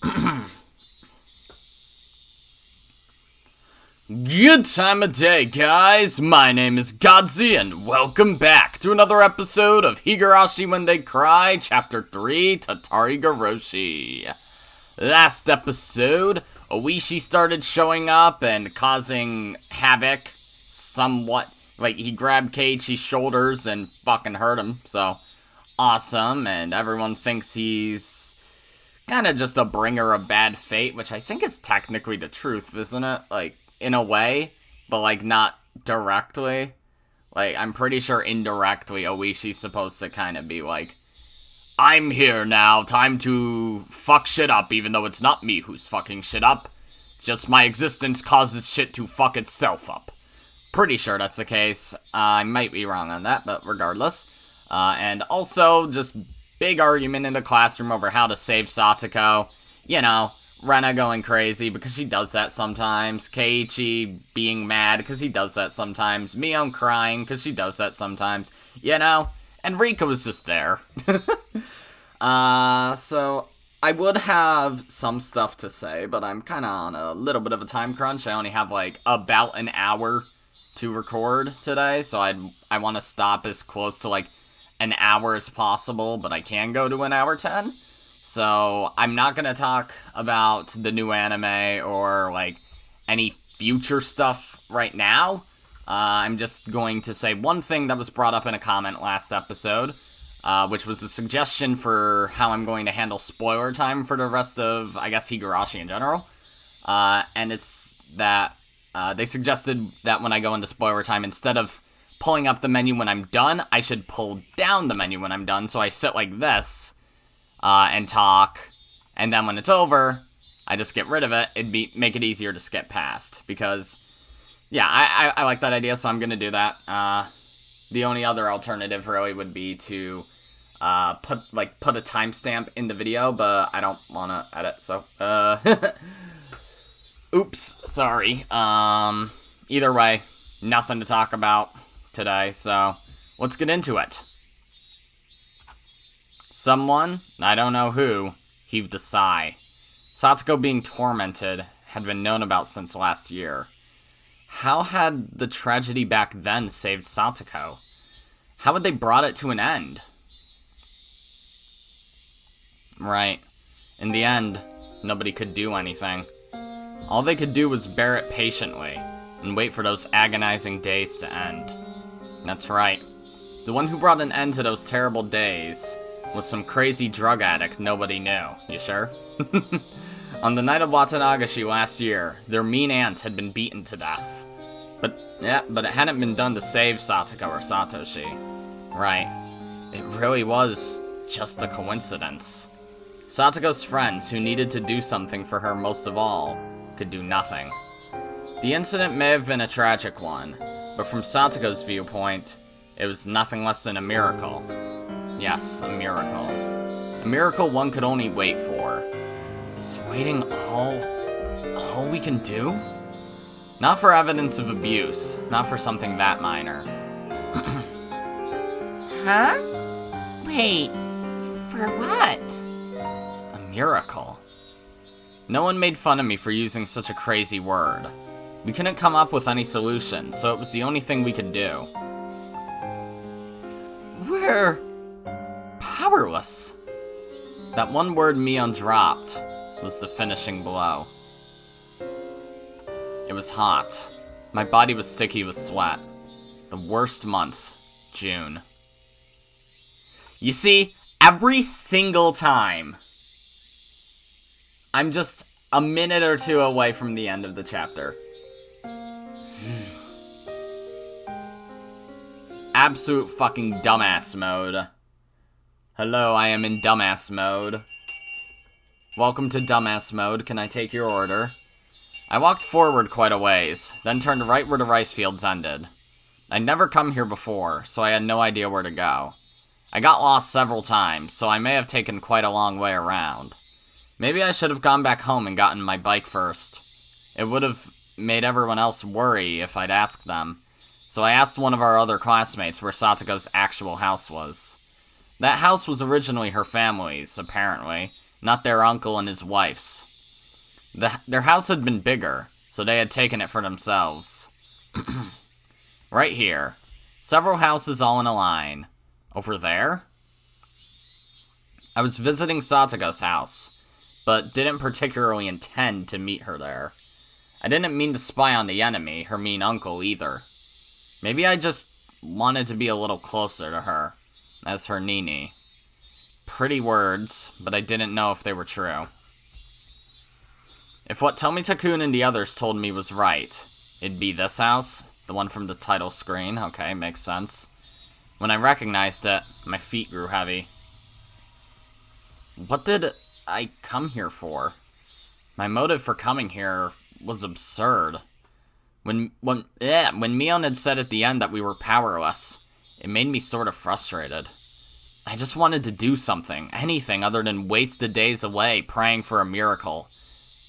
Good time of day, guys. My name is Godzi, and welcome back to another episode of Higurashi When They Cry, Ch.3 Tatarigoroshi. Last episode, Oishi started showing up and causing havoc, somewhat. Like, he grabbed Keiichi's shoulders and fucking hurt him, so awesome, and everyone thinks he's kind of just a bringer of bad fate, which I think is technically the truth, isn't it? Like, in a way, but, like, not directly. Like, I'm pretty sure indirectly Oishi's supposed to kind of be like, I'm here now, time to fuck shit up, even though it's not me who's fucking shit up. Just my existence causes shit to fuck itself up. Pretty sure that's the case. I might be wrong on that, but regardless. And also, just big argument in the classroom over how to save Satoko. You know, Rena going crazy because she does that sometimes. Keiichi being mad because he does that sometimes. Mion crying because she does that sometimes. You know? And Rika was just there. So I would have some stuff to say, but I'm kind of on a little bit of a time crunch. I only have like about an hour to record today, so I want to stop as close to like an hour as possible, but I can go to an hour 10. So I'm not going to talk about the new anime or like any future stuff right now. I'm just going to say one thing that was brought up in a comment last episode, which was a suggestion for how I'm going to handle spoiler time for the rest of, I guess, Higurashi in general. And it's that they suggested that when I go into spoiler time, instead of pulling up the menu when I'm done, I should pull down the menu when I'm done. So I sit like this and talk, and then when it's over, I just get rid of it. It'd make it easier to skip past, because, yeah, I like that idea, so I'm gonna do that. The only other alternative really would be to put a timestamp in the video, but I don't want to edit, so oops, sorry. Either way, nothing to talk about today, so let's get into it. Someone, I don't know who, heaved a sigh. Satoko being tormented had been known about since last year. How had the tragedy back then saved Satoko? How had they brought it to an end? Right. In the end, nobody could do anything. All they could do was bear it patiently, and wait for those agonizing days to end. That's right. The one who brought an end to those terrible days was some crazy drug addict nobody knew. You sure? On the night of Watanagashi last year, their mean aunt had been beaten to death. But it hadn't been done to save Satoko or Satoshi. Right. It really was just a coincidence. Satoko's friends, who needed to do something for her most of all, could do nothing. The incident may have been a tragic one, but from Satoko's viewpoint, it was nothing less than a miracle. Yes, a miracle. A miracle one could only wait for. Is waiting all we can do? Not for evidence of abuse, not for something that minor. Huh? Wait, for what? A miracle. No one made fun of me for using such a crazy word. We couldn't come up with any solution, so it was the only thing we could do. We're powerless. That one word Mion dropped was the finishing blow. It was hot. My body was sticky with sweat. The worst month, June. You see, every single time, I'm just a minute or two away from the end of the chapter. Absolute fucking dumbass mode. Hello, I am in dumbass mode. Welcome to dumbass mode. Can I take your order? I walked forward quite a ways, then turned right where the rice fields ended. I'd never come here before, so I had no idea where to go. I got lost several times, so I may have taken quite a long way around. Maybe I should have gone back home and gotten my bike first. It would have made everyone else worry if I'd asked them, so I asked one of our other classmates where Satoko's actual house was. That house was originally her family's, apparently, not their uncle and his wife's. Their house had been bigger, so they had taken it for themselves. Right here. Several houses all in a line. Over there? I was visiting Satoko's house, but didn't particularly intend to meet her there. I didn't mean to spy on the enemy, her mean uncle, either. Maybe I just wanted to be a little closer to her, as her Nini. Pretty words, but I didn't know if they were true. If what Tomita-kun and the others told me was right, it'd be this house, the one from the title screen. Okay, makes sense. When I recognized it, my feet grew heavy. What did I come here for? My motive for coming here was absurd. When Mion had said at the end that we were powerless, it made me sort of frustrated. I just wanted to do something, anything other than waste the days away praying for a miracle.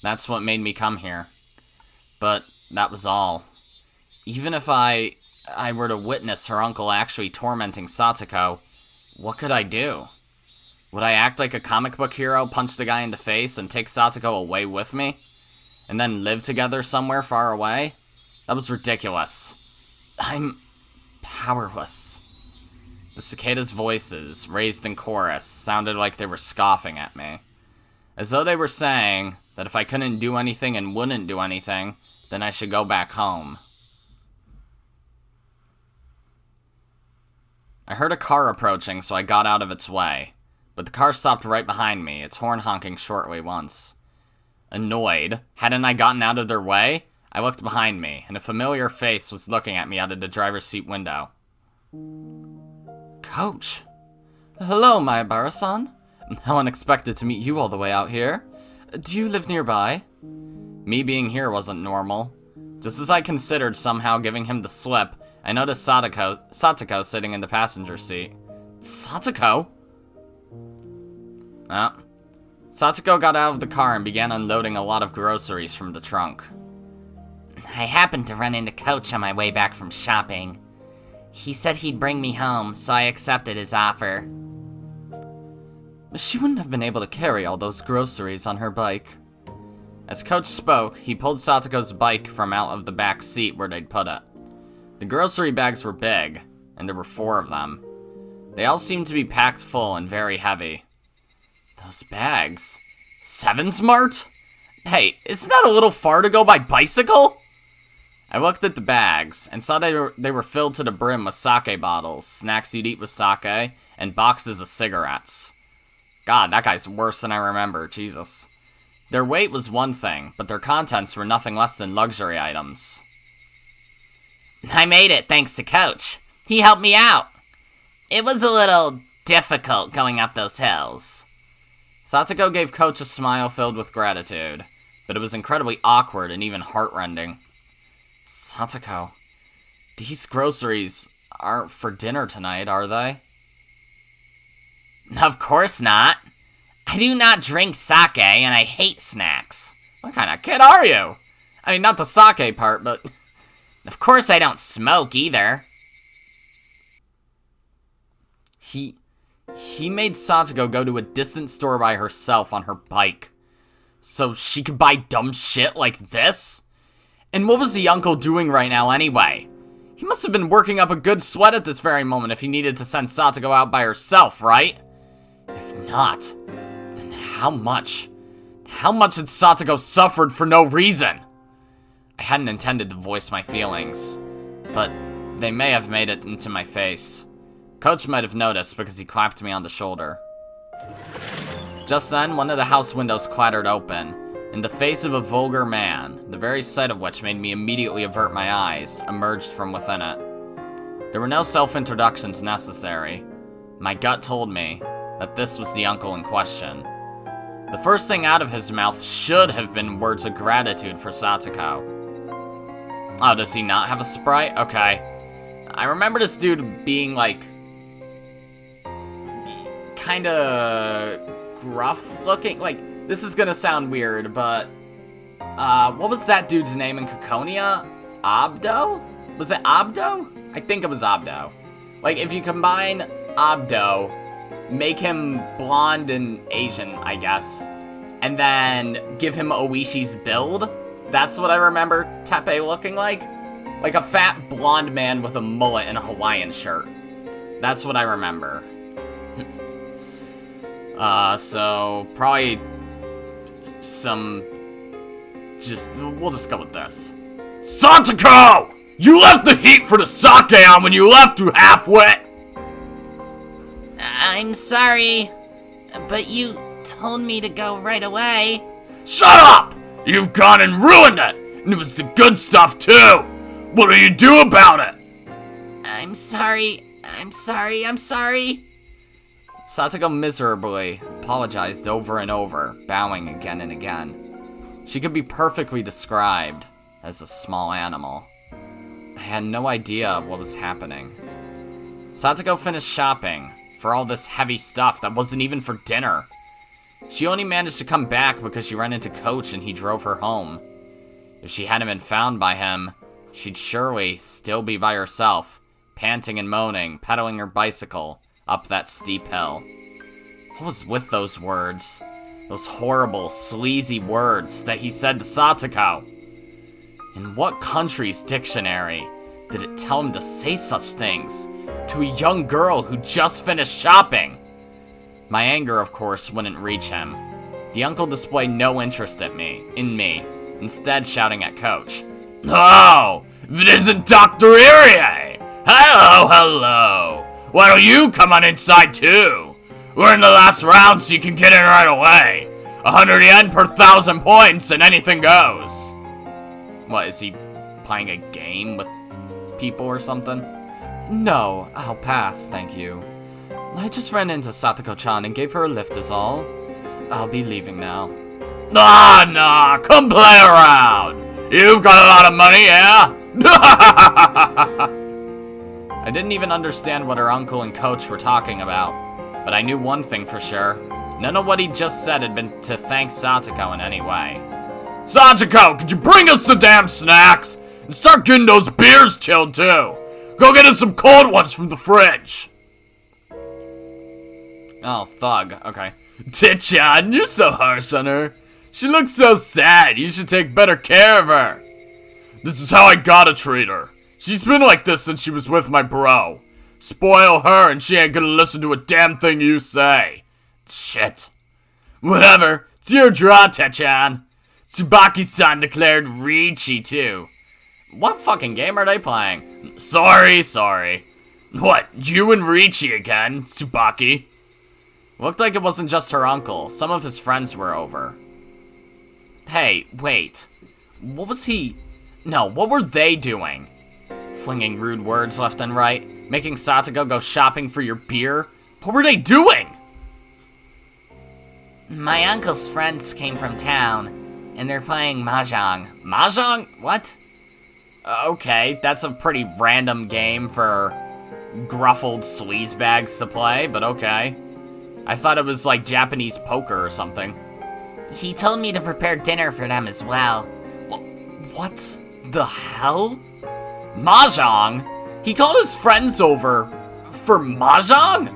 That's what made me come here. But that was all. Even if I were to witness her uncle actually tormenting Satoko, what could I do? Would I act like a comic book hero, punch the guy in the face, and take Satoko away with me? And then live together somewhere far away? That was ridiculous. I'm powerless. The cicada's voices, raised in chorus, sounded like they were scoffing at me. As though they were saying that if I couldn't do anything and wouldn't do anything, then I should go back home. I heard a car approaching, so I got out of its way. But the car stopped right behind me, its horn honking shortly once. Annoyed, hadn't I gotten out of their way? I looked behind me, and a familiar face was looking at me out of the driver's seat window. Coach. Hello, Mayabara-san. How unexpected to meet you all the way out here. Do you live nearby? Me being here wasn't normal. Just as I considered somehow giving him the slip, I noticed Satoko sitting in the passenger seat. Satoko? Satoko got out of the car and began unloading a lot of groceries from the trunk. I happened to run into Coach on my way back from shopping. He said he'd bring me home, so I accepted his offer. She wouldn't have been able to carry all those groceries on her bike. As Coach spoke, he pulled Satoko's bike from out of the back seat where they'd put it. The grocery bags were big, and there were 4 of them. They all seemed to be packed full and very heavy. Those bags? 7 Smart? Hey, isn't that a little far to go by bicycle? I looked at the bags, and saw they were filled to the brim with sake bottles, snacks you'd eat with sake, and boxes of cigarettes. God, that guy's worse than I remember, Jesus. Their weight was one thing, but their contents were nothing less than luxury items. I made it thanks to Coach. He helped me out. It was a little difficult going up those hills. Satoko gave Coach a smile filled with gratitude, but it was incredibly awkward and even heartrending. Satoko, these groceries aren't for dinner tonight, are they? Of course not. I do not drink sake, and I hate snacks. What kind of kid are you? I mean, not the sake part, but... Of course I don't smoke, either. He made Satoko go to a distant store by herself on her bike. So she could buy dumb shit like this? And what was the uncle doing right now anyway? He must have been working up a good sweat at this very moment if he needed to send Satoko out by herself, right? If not, then how much? How much had Satoko suffered for no reason? I hadn't intended to voice my feelings, but they may have made it into my face. Coach might have noticed because he clapped me on the shoulder. Just then, one of the house windows clattered open, and the face of a vulgar man, the very sight of which made me immediately avert my eyes, emerged from within it. There were no self-introductions necessary. My gut told me that this was the uncle in question. The first thing out of his mouth should have been words of gratitude for Satoko. Oh, does he not have a sprite? Okay. I remember this dude being, like, kinda gruff looking. Like, this is gonna sound weird, but, what was that dude's name in Kokonia? Abdo? Was it Abdo? I think it was Abdo. Like, if you combine Abdo make him blonde and Asian, I guess. And then give him Oishi's build. That's what I remember Teppei looking like. Like a fat blonde man with a mullet and a Hawaiian shirt. That's what I remember. So probably we'll just go with this. Satoko! You left the heat for the sake on when you left you half-wit! I'm sorry, but you told me to go right away. Shut up! You've gone and ruined it! And it was the good stuff, too! What do you do about it? I'm sorry. Satoko miserably apologized over and over, bowing again and again. She could be perfectly described as a small animal. I had no idea what was happening. Satoko finished shopping for all this heavy stuff that wasn't even for dinner. She only managed to come back because she ran into Coach and he drove her home. If she hadn't been found by him, she'd surely still be by herself, panting and moaning, pedaling her bicycle up that steep hill. What was with those words? Those horrible, sleazy words that he said to Satoko? In what country's dictionary did it tell him to say such things to a young girl who just finished shopping? My anger, of course, wouldn't reach him. The uncle displayed no interest in me, instead shouting at Coach. Oh, if it isn't Dr. Irie! Hello! Why don't you come on inside too? We're in the last round so you can get in right away. 100 yen per 1,000 points and anything goes. What, is he playing a game with people or something? No, I'll pass, thank you. I just ran into Satoko-chan and gave her a lift is all. I'll be leaving now. Nah, come play around. You've got a lot of money, yeah? I didn't even understand what her uncle and Coach were talking about, but I knew one thing for sure. None of what he just said had been to thank Satoko in any way. Satoko, could you bring us the damn snacks? And start getting those beers chilled too. Go get us some cold ones from the fridge. Oh, thug. Okay. Tichan, you're so harsh on her. She looks so sad. You should take better care of her. This is how I gotta treat her. She's been like this since she was with my bro. Spoil her and she ain't gonna listen to a damn thing you say. Shit. Whatever. It's your draw, Tichan. Tsubaki-san declared Riichi, too. What fucking game are they playing? Sorry. What, you and Riichi again, Tsubaki? Looked like it wasn't just her uncle. Some of his friends were over. Hey, wait. What were they doing? Flinging rude words left and right, making Satoko go shopping for your beer? What were they doing? My uncle's friends came from town, and they're playing mahjong. Mahjong? What? Okay, that's a pretty random game for gruffled sleazebags to play, but okay. I thought it was like Japanese poker or something. He told me to prepare dinner for them as well. What the hell? Mahjong? He called his friends over for mahjong?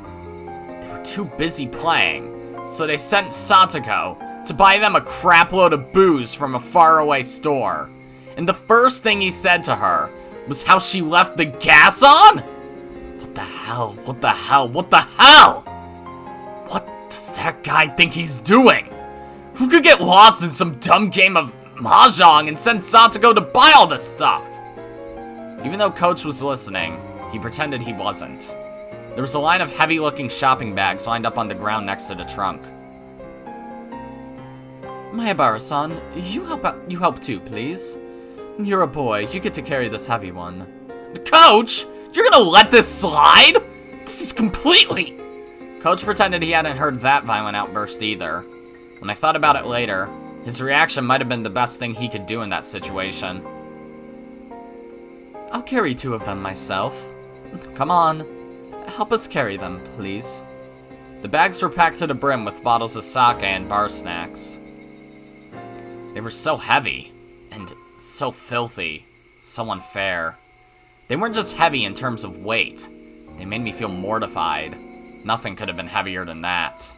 They were too busy playing, so they sent Satoko to buy them a crapload of booze from a faraway store. And the first thing he said to her was how she left the gas on? What the hell? What does that guy think he's doing? Who could get lost in some dumb game of mahjong and send Satoko to buy all this stuff? Even though Coach was listening, he pretended he wasn't. There was a line of heavy-looking shopping bags lined up on the ground next to the trunk. Mayabara-san, you help too, please. You're a boy, you get to carry this heavy one. Coach! You're gonna let this slide? This is completely... Coach pretended he hadn't heard that violent outburst either. When I thought about it later, his reaction might have been the best thing he could do in that situation. I'll carry 2 of them myself. Come on, help us carry them, please. The bags were packed to the brim with bottles of sake and bar snacks. They were so heavy, and so filthy, so unfair. They weren't just heavy in terms of weight. They made me feel mortified. Nothing could have been heavier than that.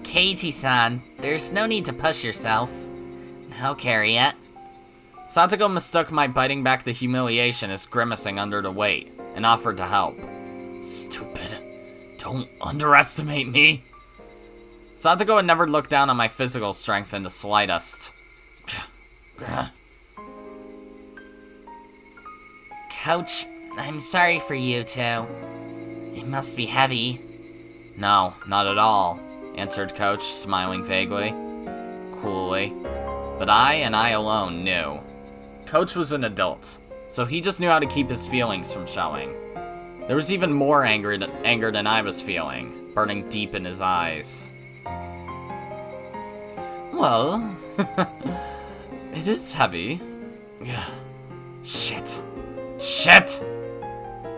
Keiichi-san, there's no need to push yourself. I'll carry it. Satoko mistook my biting back the humiliation as grimacing under the weight, and offered to help. Stupid. Don't underestimate me. Satoko had never looked down on my physical strength in the slightest. Coach, I'm sorry for you two. It must be heavy. No, not at all, answered Coach, smiling vaguely, coolly. But I alone knew. Coach was an adult, so he just knew how to keep his feelings from showing. There was even more anger than I was feeling, burning deep in his eyes. Well, it is heavy. Shit.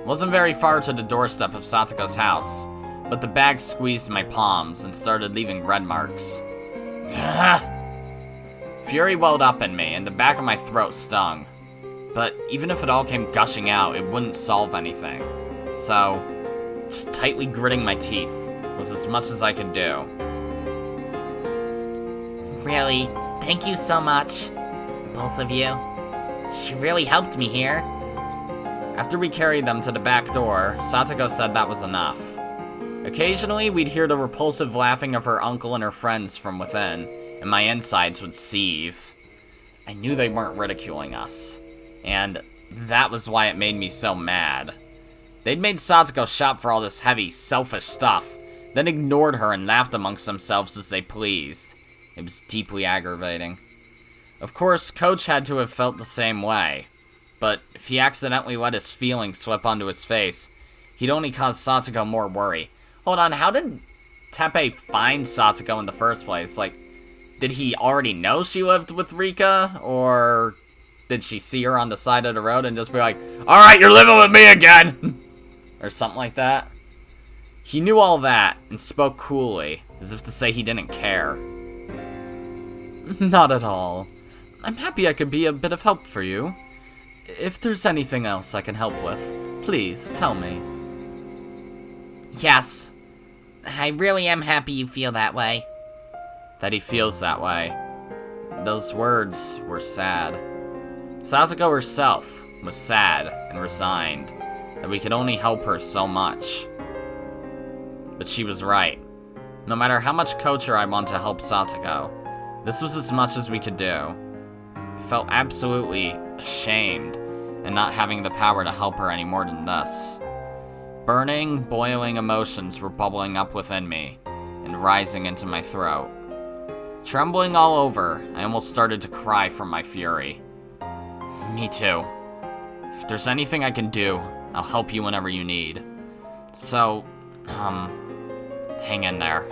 Wasn't very far to the doorstep of Satoko's house, but the bag squeezed my palms and started leaving red marks. Fury welled up in me, and the back of my throat stung. But even if it all came gushing out, it wouldn't solve anything. So, just tightly gritting my teeth was as much as I could do. Really, thank you so much, both of you. You really helped me here. After we carried them to the back door, Satoko said that was enough. Occasionally, we'd hear the repulsive laughing of her uncle and her friends from within, and my insides would seethe. I knew they weren't ridiculing us, and that was why it made me so mad. They'd made Satoko shop for all this heavy, selfish stuff, then ignored her and laughed amongst themselves as they pleased. It was deeply aggravating. Of course, Coach had to have felt the same way, but if he accidentally let his feelings slip onto his face, he'd only cause Satoko more worry. Hold on, how did Teppei find Satoko in the first place? Like, did he already know she lived with Rika, or did she see her on the side of the road and just be like, "Alright, you're living with me again!" or something like that? He knew all that, and spoke coolly, as if to say he didn't care. Not at all. I'm happy I could be a bit of help for you. If there's anything else I can help with, please tell me. Yes, I really am happy you feel that way. That he feels that way. Those words were sad. Satoko herself was sad and resigned, that we could only help her so much. But she was right. No matter how much Kocher I want to help Satoko, this was as much as we could do. I felt absolutely ashamed in not having the power to help her any more than this. Burning, boiling emotions were bubbling up within me and rising into my throat. Trembling all over, I almost started to cry from my fury. Me too. If there's anything I can do, I'll help you whenever you need. So, hang in there.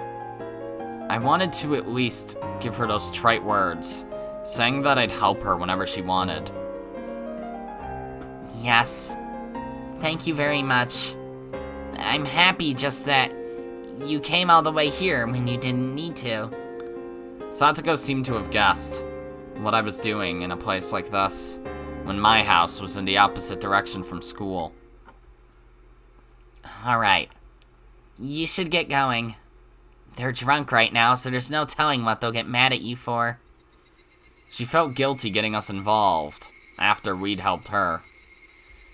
I wanted to at least give her those trite words, saying that I'd help her whenever she wanted. Yes. Thank you very much. I'm happy just that you came all the way here when you didn't need to. Satoko seemed to have guessed what I was doing in a place like this, when my house was in the opposite direction from school. Alright. You should get going. They're drunk right now, so there's no telling what they'll get mad at you for. She felt guilty getting us involved, after we'd helped her,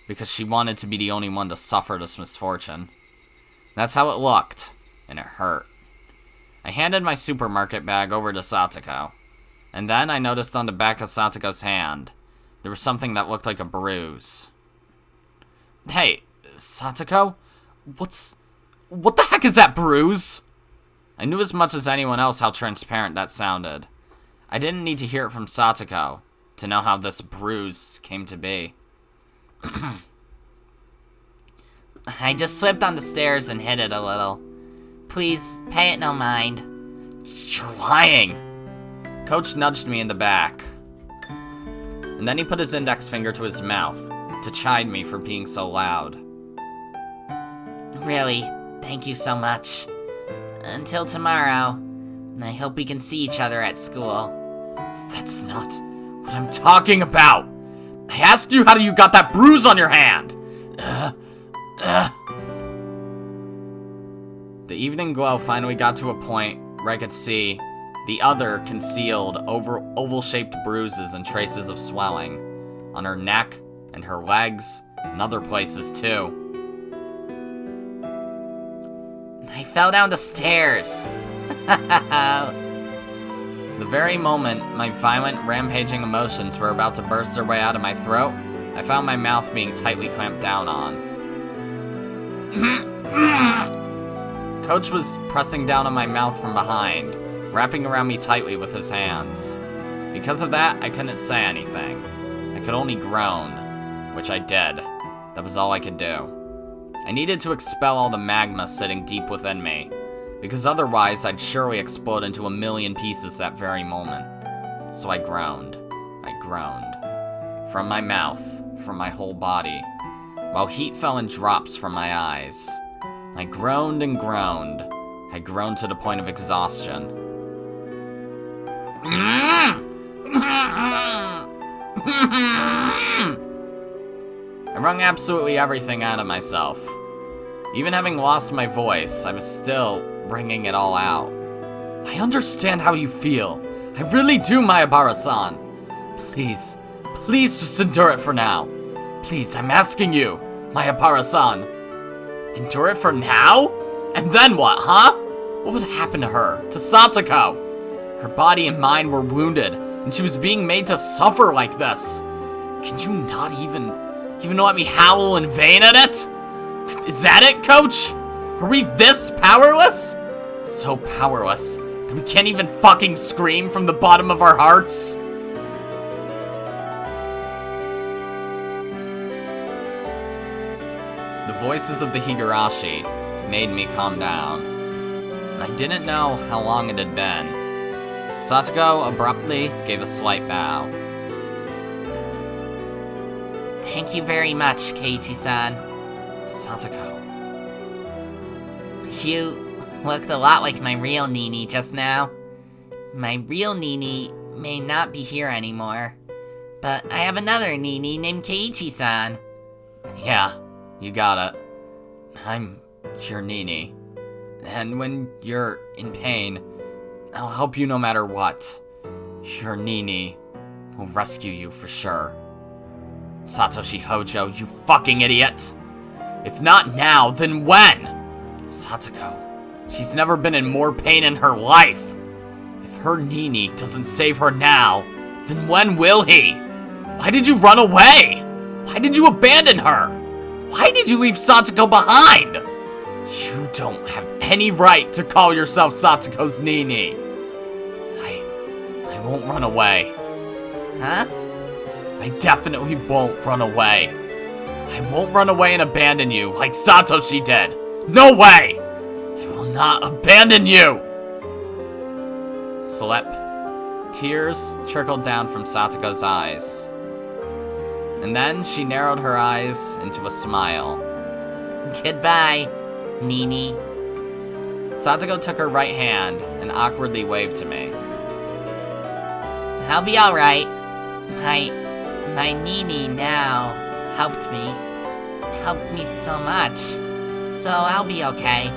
because she wanted to be the only one to suffer this misfortune. That's how it looked, and it hurt. I handed my supermarket bag over to Satoko, and then I noticed on the back of Satoko's hand, there was something that looked like a bruise. Hey, Satoko? What the heck is that bruise? I knew as much as anyone else how transparent that sounded. I didn't need to hear it from Satoko to know how this bruise came to be. I just slipped on the stairs and hit it a little. Please, pay it no mind. You're lying! Coach nudged me in the back. And then he put his index finger to his mouth to chide me for being so loud. Really, thank you so much. Until tomorrow, I hope we can see each other at school. That's not what I'm talking about! I asked you how you got that bruise on your hand! The evening glow finally got to a point where I could see the other concealed oval-shaped bruises and traces of swelling on her neck and her legs and other places too. I fell down the stairs. The very moment my violent, rampaging emotions were about to burst their way out of my throat, I found my mouth being tightly clamped down on. Coach was pressing down on my mouth from behind, wrapping around me tightly with his hands. Because of that, I couldn't say anything. I could only groan, which I did. That was all I could do. I needed to expel all the magma sitting deep within me, because otherwise I'd surely explode into a million pieces that very moment. So I groaned. I groaned. From my mouth, from my whole body, while heat fell in drops from my eyes. I groaned and groaned. I groaned to the point of exhaustion. I wrung absolutely everything out of myself. Even having lost my voice, I was still wringing it all out. I understand how you feel. I really do, Mayabara-san. Please, please just endure it for now. Please, I'm asking you, Mayabara-san. Endure it for now? And then what, huh? What would happen to her, to Satoko? Her body and mind were wounded, and she was being made to suffer like this. Can you not even let me howl in vain at it? Is that it, Coach? Are we this powerless? So powerless that we can't even fucking scream from the bottom of our hearts? The voices of the Higurashi made me calm down. I didn't know how long it had been. Satoko abruptly gave a slight bow. Thank you very much, Keiichi-san. Satoko. You looked a lot like my real Nini just now. My real Nini may not be here anymore, but I have another Nini named Keiichi-san. Yeah, you got it. I'm your Nini. And when you're in pain, I'll help you no matter what. Your Nini will rescue you for sure. Satoshi Hojo, you fucking idiot! If not now, then when? Satoko, she's never been in more pain in her life. If her Nini doesn't save her now, then when will he? Why did you run away? Why did you abandon her? Why did you leave Satoko behind? You don't have any right to call yourself Satoko's Nini. I won't run away. Huh? I definitely won't run away. I won't run away and abandon you like Satoshi did. No way! I will not abandon you! Slip. Tears trickled down from Satoko's eyes. And then she narrowed her eyes into a smile. Goodbye, Nini. Satoko took her right hand and awkwardly waved to me. I'll be alright. My Nini now helped me so much. So I'll be okay.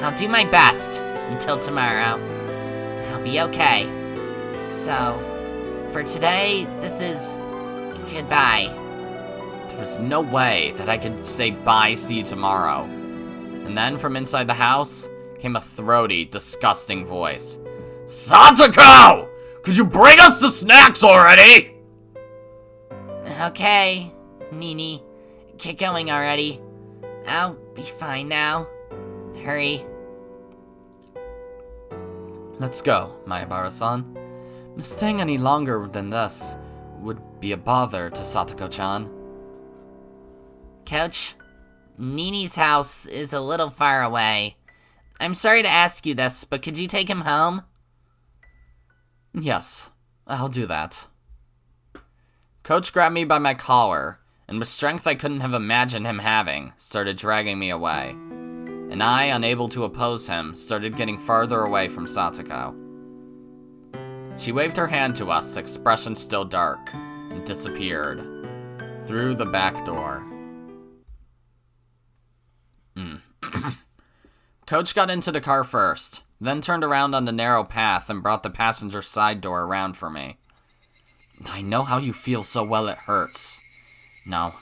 I'll do my best until tomorrow. I'll be okay. So, for today, this is goodbye. There was no way that I could say bye, see you tomorrow. And then from inside the house came a throaty, disgusting voice. Satoko! Could you bring us the snacks already? Okay, Nini. Get going already. I'll be fine now. Hurry. Let's go, Mayabara-san. Staying any longer than this would be a bother to Satoko-chan. Coach, Nini's house is a little far away. I'm sorry to ask you this, but could you take him home? Yes, I'll do that. Coach grabbed me by my collar, and with strength I couldn't have imagined him having, started dragging me away. And I, unable to oppose him, started getting farther away from Satoko. She waved her hand to us, expression still dark, and disappeared through the back door. Coach got into the car first, then turned around on the narrow path and brought the passenger side door around for me. I know how you feel so well it hurts. No,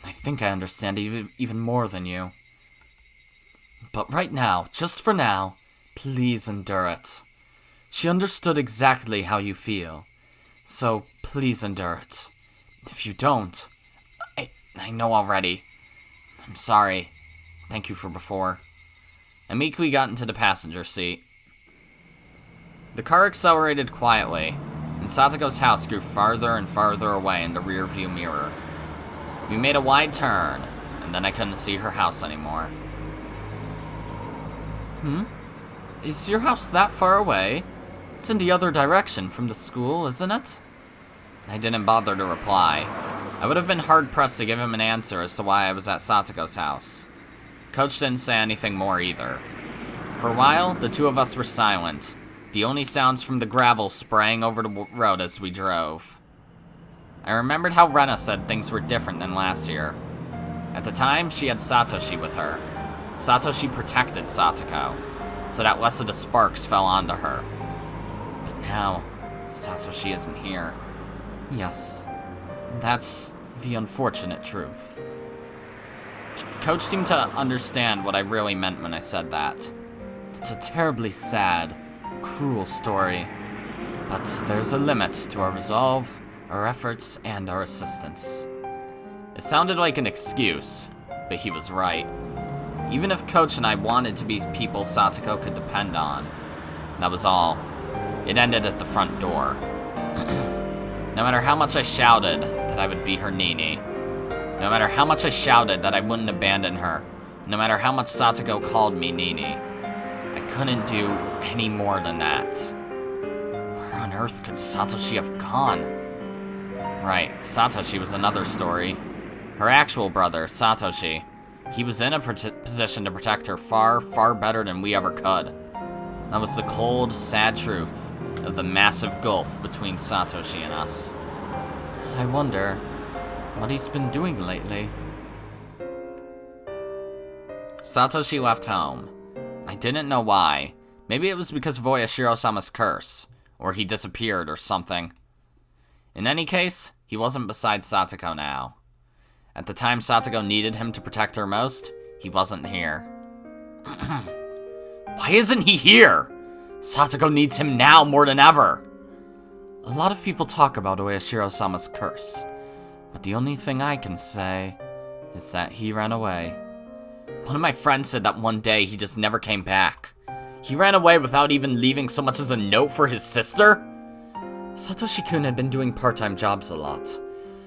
I think I understand even more than you. But right now, just for now, please endure it. She understood exactly how you feel, so please endure it. If you don't, I know already. I'm sorry. Thank you for before. I meekly got into the passenger seat. The car accelerated quietly, and Satoko's house grew farther and farther away in the rearview mirror. We made a wide turn, and then I couldn't see her house anymore. Is your house that far away? It's in the other direction from the school, isn't it? I didn't bother to reply. I would have been hard-pressed to give him an answer as to why I was at Satoko's house. Coach didn't say anything more either. For a while, the two of us were silent, the only sounds from the gravel spraying over the road as we drove. I remembered how Rena said things were different than last year. At the time, she had Satoshi with her. Satoshi protected Satoko, so that less of the sparks fell onto her. But now, Satoshi isn't here. Yes, that's the unfortunate truth. Coach seemed to understand what I really meant when I said that. It's a terribly sad, cruel story, but there's a limit to our resolve, our efforts, and our assistance. It sounded like an excuse, but he was right. Even if Coach and I wanted to be people Satoko could depend on, that was all. It ended at the front door. No matter how much I shouted that I would be her Nini, no matter how much I shouted that I wouldn't abandon her, no matter how much Satoko called me Nini, I couldn't do any more than that. Where on earth could Satoshi have gone? Right, Satoshi was another story. Her actual brother, Satoshi, he was in a position to protect her far, far better than we ever could. That was the cold, sad truth of the massive gulf between Satoshi and us. I wonder what he's been doing lately. Satoshi left home. I didn't know why. Maybe it was because of Oyashiro-sama's curse, or he disappeared or something. In any case, he wasn't beside Satoko now. At the time Satoko needed him to protect her most, he wasn't here. Why isn't he here? Satoko needs him now more than ever. A lot of people talk about Oyashiro-sama's curse, but the only thing I can say is that he ran away. One of my friends said that one day he just never came back. He ran away without even leaving so much as a note for his sister? Satoshi-kun had been doing part-time jobs a lot.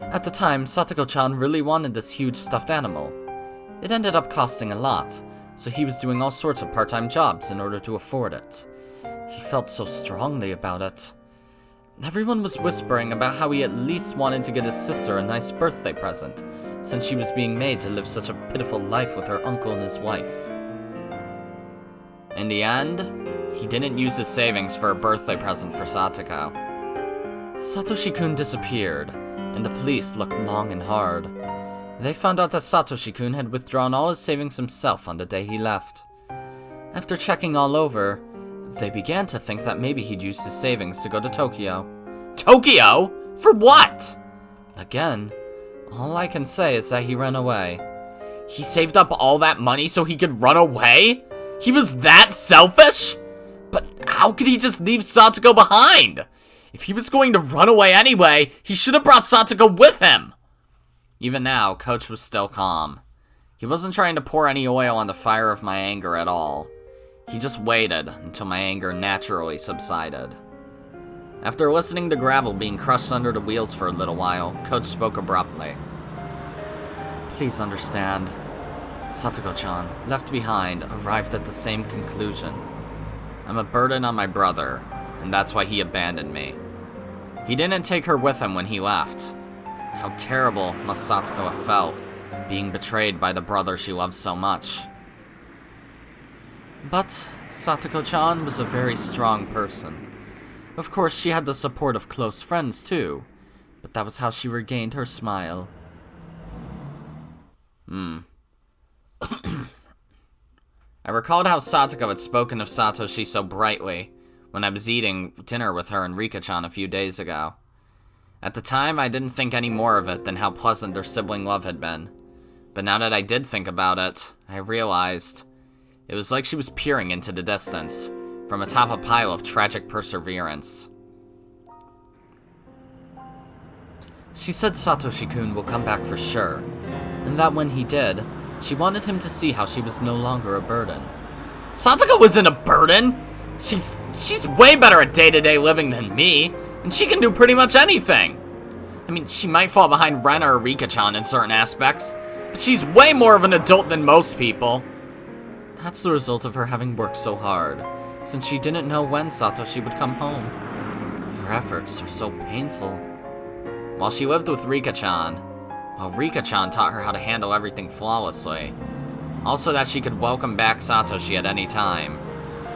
At the time, Satoko-chan really wanted this huge stuffed animal. It ended up costing a lot, so he was doing all sorts of part-time jobs in order to afford it. He felt so strongly about it. Everyone was whispering about how he at least wanted to get his sister a nice birthday present, since she was being made to live such a pitiful life with her uncle and his wife. In the end, he didn't use his savings for a birthday present for Satoko. Satoshi-kun disappeared, and the police looked long and hard. They found out that Satoshi-kun had withdrawn all his savings himself on the day he left. After checking all over, they began to think that maybe he'd used his savings to go to Tokyo. Tokyo? For what? Again, all I can say is that he ran away. He saved up all that money so he could run away? He was that selfish? But how could he just leave Satoko behind? If he was going to run away anyway, he should have brought Satoko with him. Even now, Coach was still calm. He wasn't trying to pour any oil on the fire of my anger at all. He just waited until my anger naturally subsided. After listening to gravel being crushed under the wheels for a little while, Coach spoke abruptly. Please understand. Satoko-chan, left behind, arrived at the same conclusion. I'm a burden on my brother, and that's why he abandoned me. He didn't take her with him when he left. How terrible must Satoko have felt, being betrayed by the brother she loved so much. But Satoko-chan was a very strong person. Of course, she had the support of close friends too, but that was how she regained her smile. I recalled how Satoko had spoken of Satoshi so brightly when I was eating dinner with her and Rika-chan a few days ago. At the time, I didn't think any more of it than how pleasant their sibling love had been. But now that I did think about it, I realized it was like she was peering into the distance from atop a pile of tragic perseverance. She said Satoshi-kun will come back for sure, and that when he did, she wanted him to see how she was no longer a burden. Satoko isn't a burden! She's way better at day-to-day living than me, and she can do pretty much anything! I mean, she might fall behind Ren or Rika-chan in certain aspects, but she's way more of an adult than most people. That's the result of her having worked so hard, since she didn't know when Satoshi would come home. Her efforts are so painful. While she lived with Rika-chan, Rika-chan taught her how to handle everything flawlessly. Also that she could welcome back Satoshi at any time,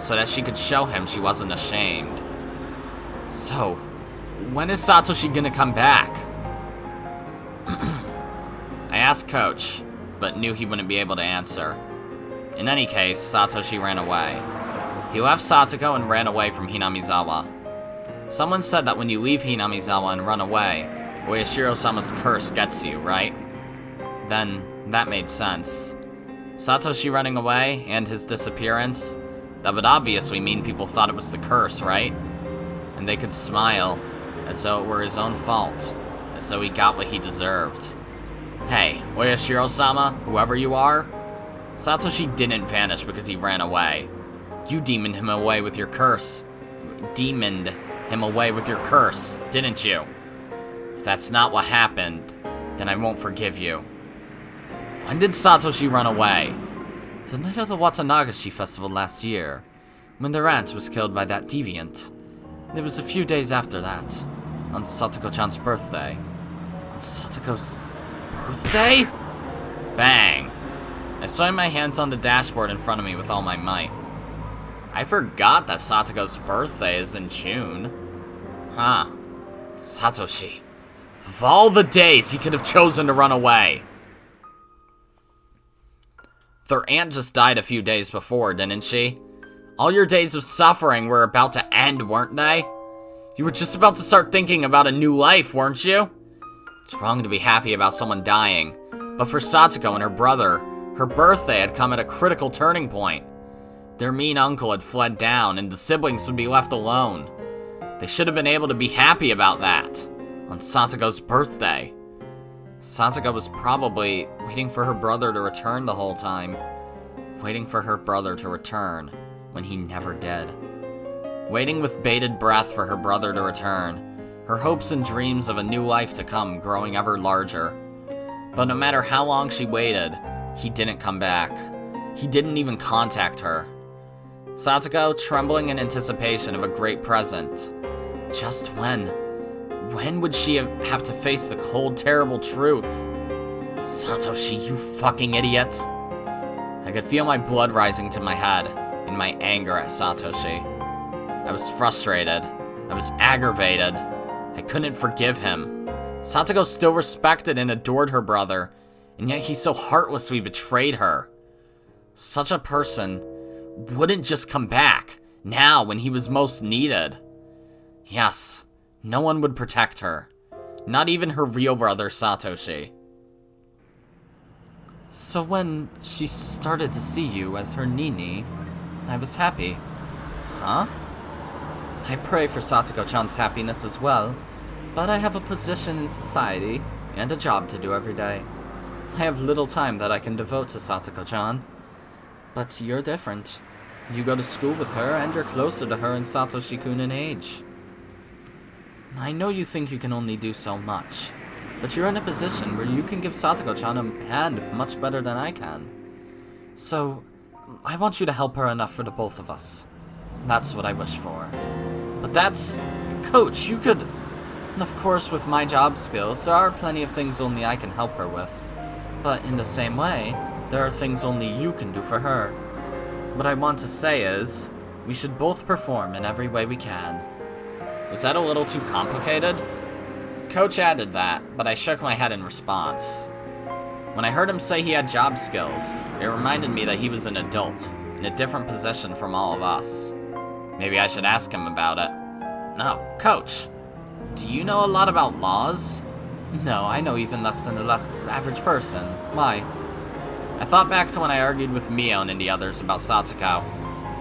so that she could show him she wasn't ashamed. So, when is Satoshi gonna come back? I asked Coach, but knew he wouldn't be able to answer. In any case, Satoshi ran away. He left Satoko and ran away from Hinamizawa. Someone said that when you leave Hinamizawa and run away, Oyashiro-sama's curse gets you, right? Then, that made sense. Satoshi running away, and his disappearance, that would obviously mean people thought it was the curse, right? And they could smile, as though it were his own fault, as though he got what he deserved. Hey, Oyashiro-sama, whoever you are, Satoshi didn't vanish because he ran away. You demoned him away with your curse. Demoned him away with your curse, didn't you? If that's not what happened, then I won't forgive you. When did Satoshi run away? The night of the Watanagashi festival last year, when their aunt was killed by that deviant. It was a few days after that, on Satoko-chan's birthday. On Satoko's birthday? Bang! I slammed my hands on the dashboard in front of me with all my might. I forgot that Satoko's birthday is in June. Huh. Satoshi. Of all the days he could have chosen to run away. Their aunt just died a few days before, didn't she? All your days of suffering were about to end, weren't they? You were just about to start thinking about a new life, weren't you? It's wrong to be happy about someone dying, but for Satoko and her brother, her birthday had come at a critical turning point. Their mean uncle had fled down, and the siblings would be left alone. They should have been able to be happy about that, on Satoko's birthday. Satoko was probably waiting for her brother to return the whole time. Waiting for her brother to return, when he never did. Waiting with bated breath for her brother to return, her hopes and dreams of a new life to come growing ever larger. But no matter how long she waited, he didn't come back. He didn't even contact her. Satoko, trembling in anticipation of a great present. Just when? When would she have to face the cold, terrible truth? Satoshi, you fucking idiot. I could feel my blood rising to my head in my anger at Satoshi. I was frustrated. I was aggravated. I couldn't forgive him. Satoko still respected and adored her brother, and yet he so heartlessly betrayed her. Such a person wouldn't just come back, now when he was most needed. Yes, no one would protect her. Not even her real brother, Satoshi. So when she started to see you as her Nini, I was happy. Huh? I pray for Satoko-chan's happiness as well, but I have a position in society and a job to do every day. I have little time that I can devote to Satoko-chan. But you're different. You go to school with her, and you're closer to her and Satoshi-kun in age. I know you think you can only do so much, but you're in a position where you can give Satoko-chan a hand much better than I can. So, I want you to help her enough for the both of us. That's what I wish for. But that's... Coach, you could... Of course, with my job skills, there are plenty of things only I can help her with. But in the same way, there are things only you can do for her. What I want to say is, we should both perform in every way we can. Was that a little too complicated? Coach added that, but I shook my head in response. When I heard him say he had job skills, it reminded me that he was an adult, in a different position from all of us. Maybe I should ask him about it. No, Coach, do you know a lot about laws? No, I know even less than the less average person. Why? I thought back to when I argued with Mion and the others about Satoko.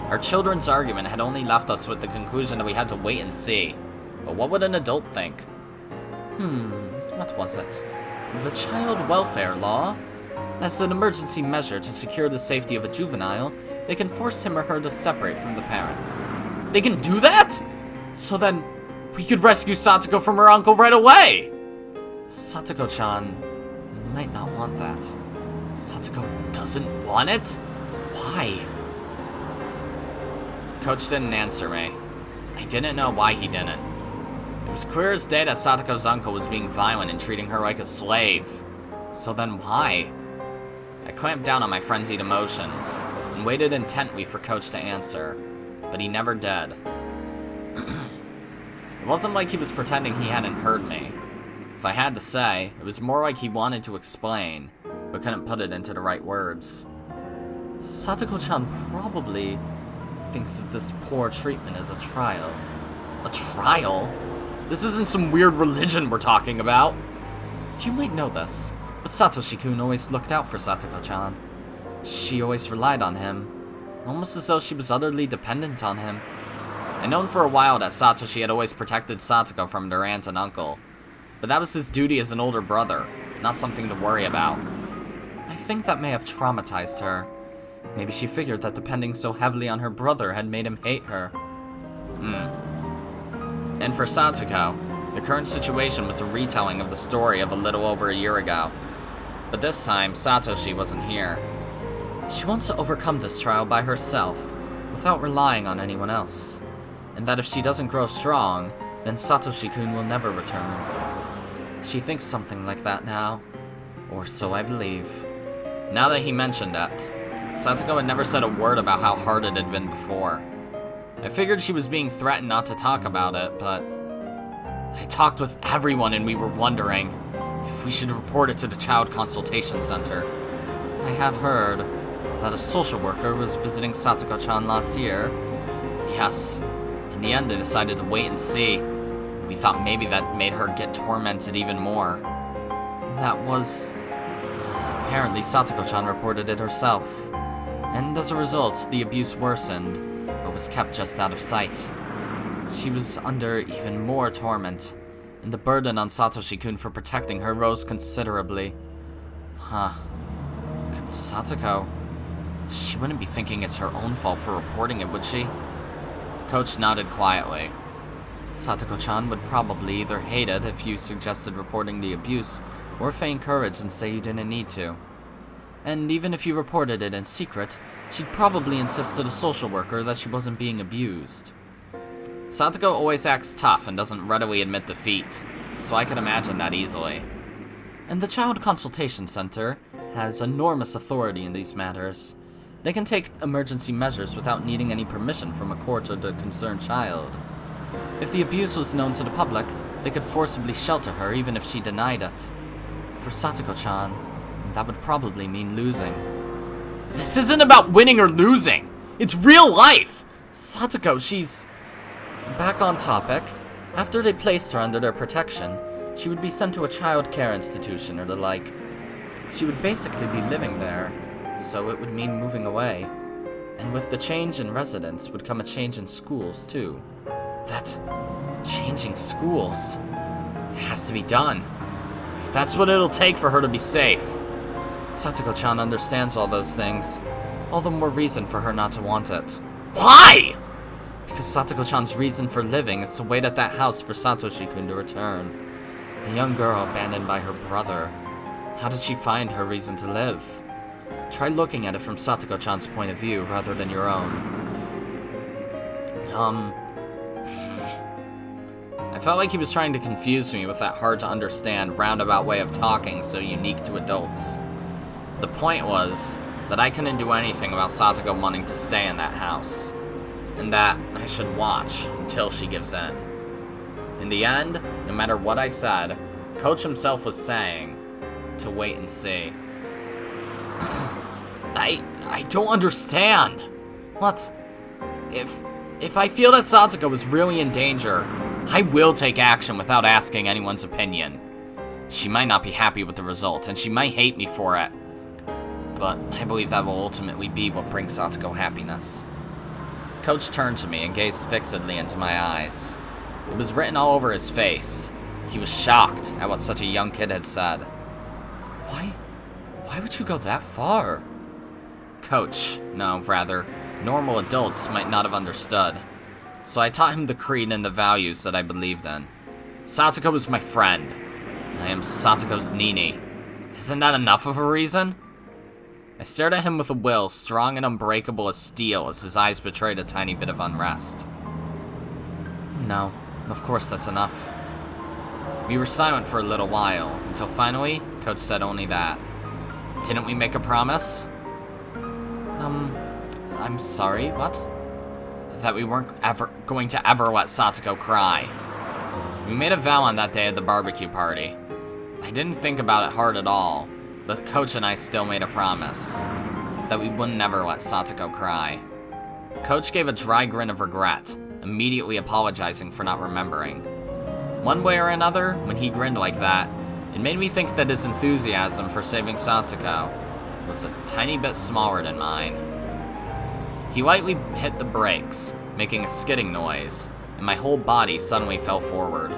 Our children's argument had only left us with the conclusion that we had to wait and see. But what would an adult think? What was it? The child welfare law? As an emergency measure to secure the safety of a juvenile, they can force him or her to separate from the parents. They can do that? So then, we could rescue Satoko from her uncle right away! Satoko-chan might not want that. Satoko doesn't want it? Why? Coach didn't answer me. I didn't know why he didn't. It was clear as day that Satoko's uncle was being violent and treating her like a slave. So then why? I clamped down on my frenzied emotions and waited intently for Coach to answer, but he never did. It wasn't like he was pretending he hadn't heard me. If I had to say, it was more like he wanted to explain, but couldn't put it into the right words. Satoko-chan probably thinks of this poor treatment as a trial. A trial? This isn't some weird religion we're talking about. You might know this, but Satoshi-kun always looked out for Satoko-chan. She always relied on him, almost as though she was utterly dependent on him. I'd known for a while that Satoshi had always protected Satoko from their aunt and uncle, but that was his duty as an older brother, not something to worry about. I think that may have traumatized her. Maybe she figured that depending so heavily on her brother had made him hate her. And for Satoko, the current situation was a retelling of the story of a little over a year ago. But this time, Satoshi wasn't here. She wants to overcome this trial by herself, without relying on anyone else. And that if she doesn't grow strong, then Satoshi-kun will never return. She thinks something like that now. Or so I believe. Now that he mentioned it, Satoko had never said a word about how hard it had been before. I figured she was being threatened not to talk about it, but I talked with everyone and we were wondering if we should report it to the Child Consultation Center. I have heard that a social worker was visiting Satoko-chan last year. Yes, in the end they decided to wait and see. We thought maybe that made her get tormented even more. That was... Apparently Satoko-chan reported it herself. And as a result, the abuse worsened, but was kept just out of sight. She was under even more torment, and the burden on Satoshi-kun for protecting her rose considerably. Could Satoko... She wouldn't be thinking it's her own fault for reporting it, would she? Coach nodded quietly. Satoko-chan would probably either hate it if you suggested reporting the abuse, or feign courage and say you didn't need to. And even if you reported it in secret, she'd probably insist to the social worker that she wasn't being abused. Satoko always acts tough and doesn't readily admit defeat, so I could imagine that easily. And the Child Consultation Center has enormous authority in these matters. They can take emergency measures without needing any permission from a court or the concerned child. If the abuse was known to the public, they could forcibly shelter her even if she denied it. For Satoko-chan, that would probably mean losing. This isn't about winning or losing! It's real life! Satoko, she's... Back on topic, after they placed her under their protection, she would be sent to a child care institution or the like. She would basically be living there, so it would mean moving away. And with the change in residence would come a change in schools, too. That... changing schools... It has to be done. If that's what it'll take for her to be safe. Satoko-chan understands all those things. All the more reason for her not to want it. Why? Because Satoko-chan's reason for living is to wait at that house for Satoshi-kun to return. The young girl abandoned by her brother. How did she find her reason to live? Try looking at it from Satoko-chan's point of view rather than your own. I felt like he was trying to confuse me with that hard-to-understand, roundabout way of talking so unique to adults. The point was that I couldn't do anything about Satoko wanting to stay in that house, and that I should watch until she gives in. In the end, no matter what I said, Coach himself was saying to wait and see. I don't understand. What? If I feel that Satoko is really in danger, I will take action without asking anyone's opinion. She might not be happy with the result, and she might hate me for it. But I believe that will ultimately be what brings Satoko happiness. Coach turned to me and gazed fixedly into my eyes. It was written all over his face. He was shocked at what such a young kid had said. Why would you go that far? Coach, no, rather, normal adults might not have understood. So I taught him the creed and the values that I believed in. Satoko is my friend. I am Satoko's Nini. Isn't that enough of a reason? I stared at him with a will strong and unbreakable as steel as his eyes betrayed a tiny bit of unrest. No, of course that's enough. We were silent for a little while, until finally, Coach said only that. Didn't we make a promise? I'm sorry, what? That we weren't going to ever let Satoko cry. We made a vow on that day at the barbecue party. I didn't think about it hard at all, but Coach and I still made a promise. That we would never let Satoko cry. Coach gave a dry grin of regret, immediately apologizing for not remembering. One way or another, when he grinned like that, it made me think that his enthusiasm for saving Satoko was a tiny bit smaller than mine. He lightly hit the brakes, making a skidding noise, and my whole body suddenly fell forward.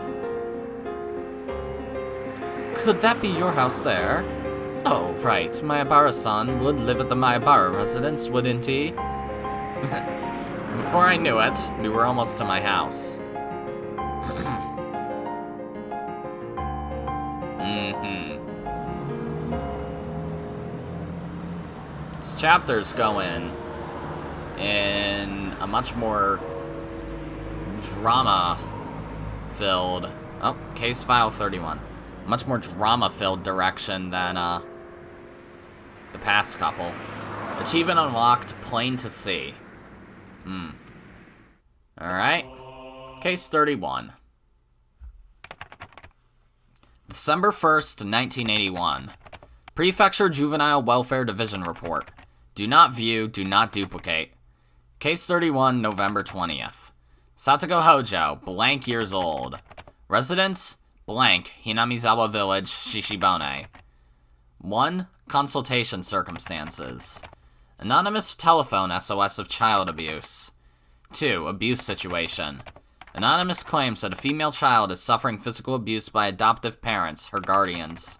Could that be your house there? Oh, right, Mayabara-san would live at the Mayabara residence, wouldn't he? Before I knew it, we were almost to my house. This chapter's going in a much more drama-filled... Oh, case file 31. Much more drama-filled direction than, the past couple. Achievement unlocked, plain to see. Alright. Case 31. December 1st, 1981. Prefecture Juvenile Welfare Division Report. Do not view, do not duplicate. Case 31, November 20th. Satoko Hojo, blank years old. Residence, blank, Hinamizawa Village, Shishibone. 1. Consultation circumstances. Anonymous telephone SOS of child abuse. 2. Abuse situation. Anonymous claims that a female child is suffering physical abuse by adoptive parents, her guardians.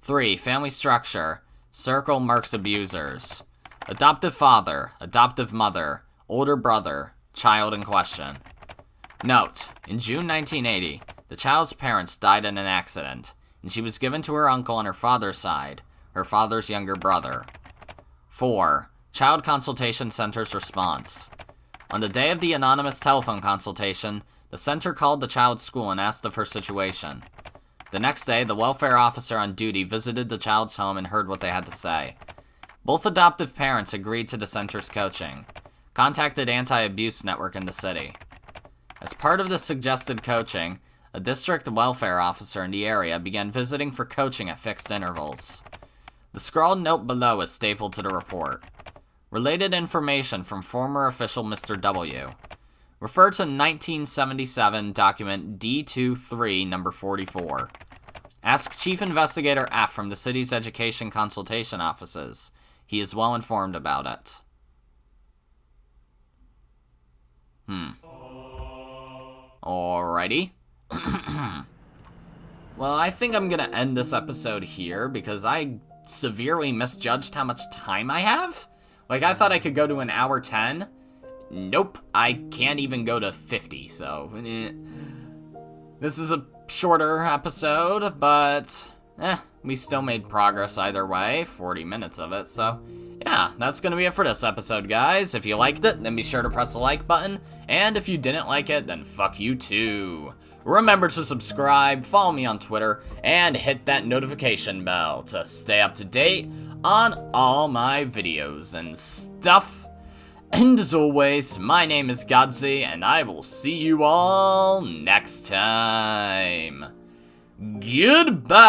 3. Family structure. Circle marks abusers. Adoptive father, adoptive mother, older brother, child in question. Note, in June 1980, the child's parents died in an accident, and she was given to her uncle on her father's side, her father's younger brother. 4. Child Consultation Center's response. On the day of the anonymous telephone consultation, the center called the child's school and asked of her situation. The next day, the welfare officer on duty visited the child's home and heard what they had to say. Both adoptive parents agreed to the center's coaching, contacted anti-abuse network in the city. As part of the suggested coaching, a district welfare officer in the area began visiting for coaching at fixed intervals. The scrawled note below is stapled to the report. Related information from former official Mr. W. Refer to 1977 document D23 number 44. Ask Chief Investigator F from the city's education consultation offices. He is well informed about it. Alrighty. Well, I think I'm gonna end this episode here because I severely misjudged how much time I have. Like, I thought I could go to an hour 10. Nope, I can't even go to 50, so... This is a shorter episode, but... we still made progress either way, 40 minutes of it, so... Yeah, that's gonna be it for this episode, guys. If you liked it, then be sure to press the like button, and if you didn't like it, then fuck you too. Remember to subscribe, follow me on Twitter, and hit that notification bell to stay up to date on all my videos and stuff. And as always, my name is Godzi, and I will see you all next time. Goodbye!